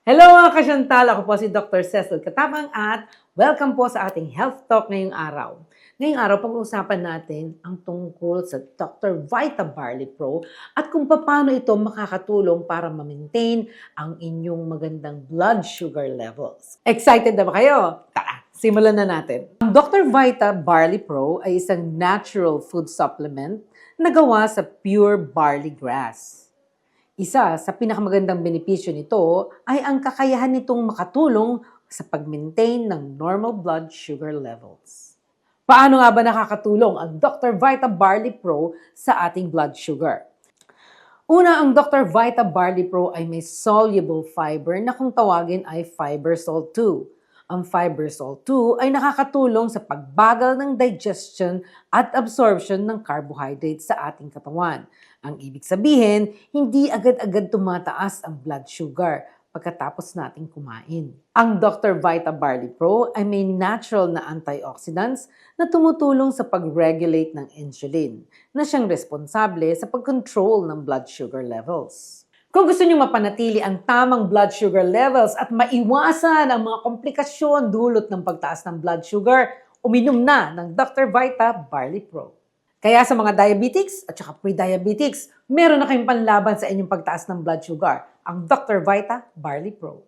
Hello mga kasyontal! Ako po si Dr. Cecil Katapang at welcome po sa ating Health Talk ngayong araw. Ngayong araw, pag-uusapan natin ang tungkol sa Dr. Vita Barley Pro at kung paano ito makakatulong para ma-maintain ang inyong magandang blood sugar levels. Excited na ba kayo? Tara, simulan na natin. Ang Dr. Vita Barley Pro ay isang natural food supplement na gawa sa pure barley grass. Isa sa pinakamagandang benepisyo nito ay ang kakayahan nitong makatulong sa pag-maintain ng normal blood sugar levels. Paano nga ba nakakatulong ang Dr. Vita Barley Pro sa ating blood sugar? Una, ang Dr. Vita Barley Pro ay may soluble fiber na kung tawagin ay Fibersol 2. Ang Fibersol 2 ay nakakatulong sa pagbagal ng digestion at absorption ng carbohydrates sa ating katawan. Ang ibig sabihin, hindi agad-agad tumataas ang blood sugar pagkatapos nating kumain. Ang Dr. Vita Barley Pro ay may natural na antioxidants na tumutulong sa pag-regulate ng insulin, na siyang responsable sa pag-control ng blood sugar levels. Kung gusto niyo mapanatili ang tamang blood sugar levels at maiwasan ang mga komplikasyon dulot ng pagtaas ng blood sugar, uminom na ng Dr. Vita Barley Pro. Kaya sa mga diabetics at saka pre-diabetics, meron na kayong panlaban sa inyong pagtaas ng blood sugar, ang Dr. Vita Barley Pro.